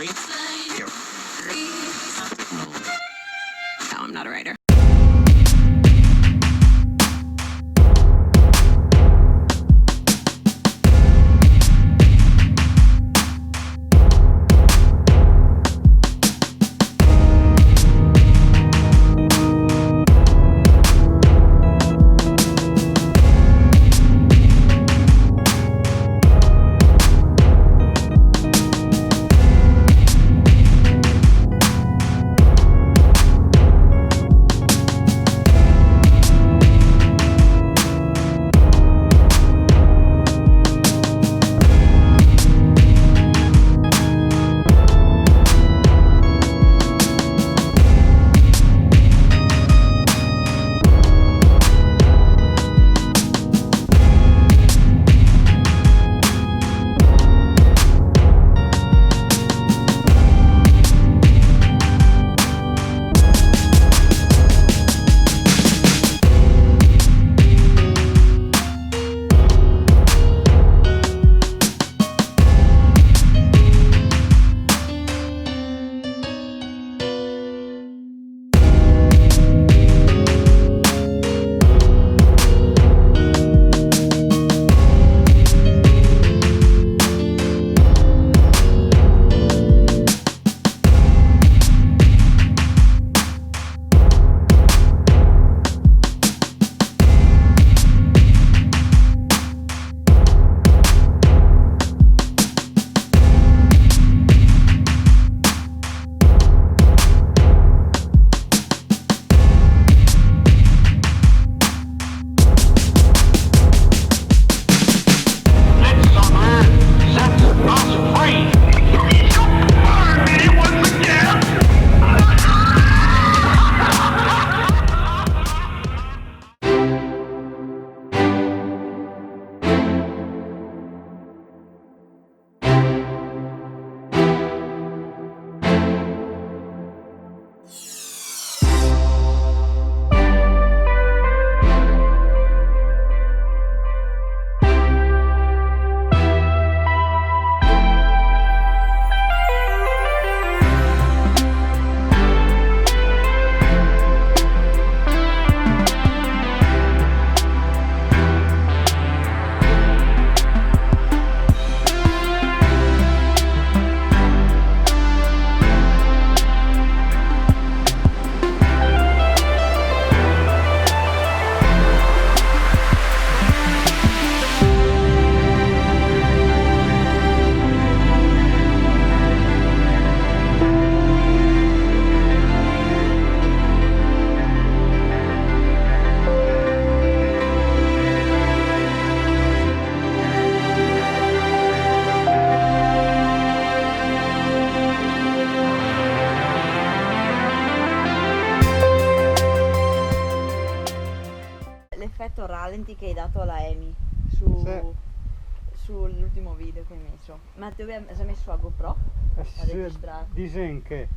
No, I'm not a writer. L'effetto rallenti che hai dato alla Amy sull'ultimo video che hai messo, ma dove hai messo la GoPro a registrare? Dicono che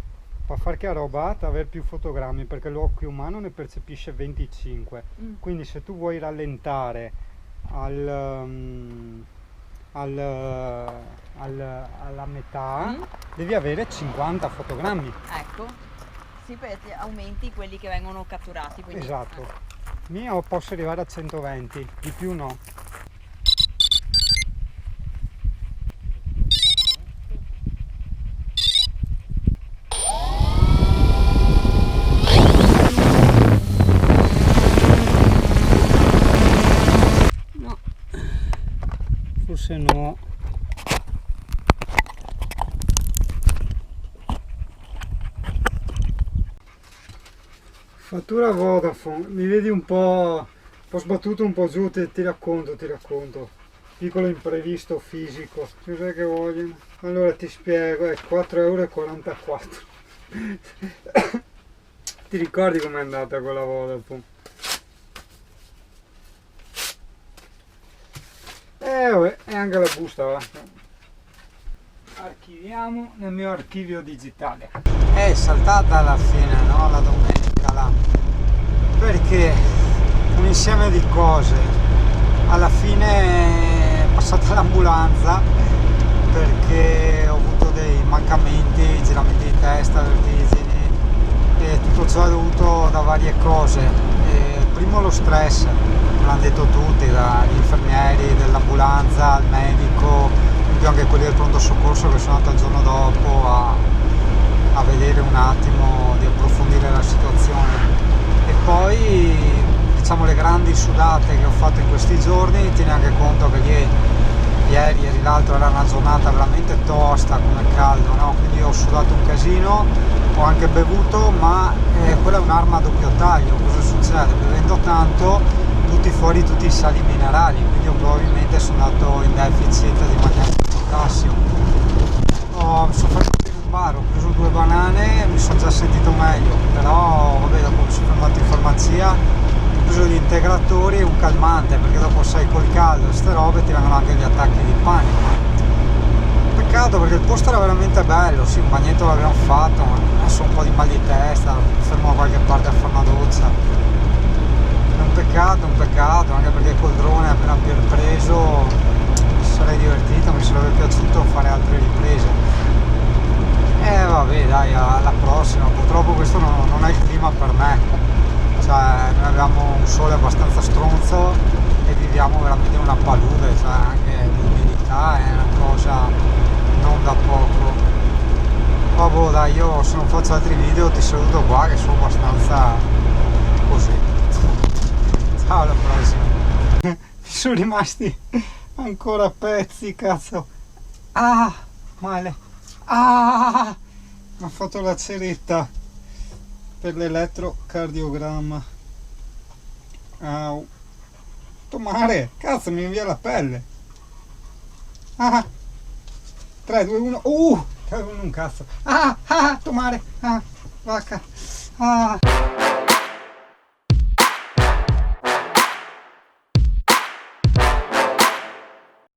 per far che robata avere più fotogrammi, perché l'occhio umano ne percepisce 25, quindi se tu vuoi rallentare alla metà devi avere 50 fotogrammi. Ecco, sì, perché aumenti quelli che vengono catturati, quindi... Esatto. Mio posso arrivare a 120, di più no. No. Forse no. Fattura Vodafone, mi vedi un po' sbattuto un po' giù, ti racconto. Piccolo imprevisto fisico. Cos'è che vogliono? Allora ti spiego, è 4,44 €. Ti ricordi com'è andata con la Vodafone? E anche la busta va. Archiviamo nel mio archivio digitale. È saltata alla fine, no? La domenica là. Perché un insieme di cose. Alla fine è passata l'ambulanza perché ho avuto dei mancamenti varie cose. Primo lo stress, me l'hanno detto tutti, dagli infermieri dell'ambulanza al medico, in più anche quelli del pronto soccorso che sono andato il giorno dopo a vedere un attimo, di approfondire la situazione. E poi diciamo le grandi sudate che ho fatto in questi giorni, tieni anche conto che ieri l'altro era una giornata veramente tosta come caldo, no? Quindi ho sudato un casino, ho anche bevuto, ma quella è un'arma a doppio taglio. Cosa succede? Bevendo tanto butti fuori tutti i sali minerali, quindi io probabilmente sono andato in deficit di magnesio e potassio. Mi sono fatto in un bar, ho preso 2 banane, mi sono già sentito meglio, però vabbè, dopo mi sono fermato in farmacia, ho preso gli integratori e un calmante, perché dopo sai col caldo e ste robe ti vengono anche gli attacchi di panico. Peccato, perché il posto era veramente bello, sì, un bagnetto l'abbiamo fatto, ma adesso un po' di mal di testa, fermo da qualche parte a fare una doccia. È un peccato, anche perché col drone appena preso mi sarei divertito, mi sarebbe piaciuto fare altre riprese. Vabbè dai, alla prossima. Purtroppo questo non è il clima per me, cioè noi abbiamo un sole abbastanza stronzo e viviamo veramente in una palude, cioè anche l'umidità è una cosa non da poco. Vabbè dai, io se non faccio altri video ti saluto qua, che sono abbastanza così. Ciao, alla prossima. Mi sono rimasti ancora pezzi, cazzo. Male. Mi ha fatto la ceretta per l'elettrocardiogramma. Au. Tomare, cazzo, mi invia la pelle. 3, 2, 1. 3, 2, 1, un cazzo. Tomare. Vacca.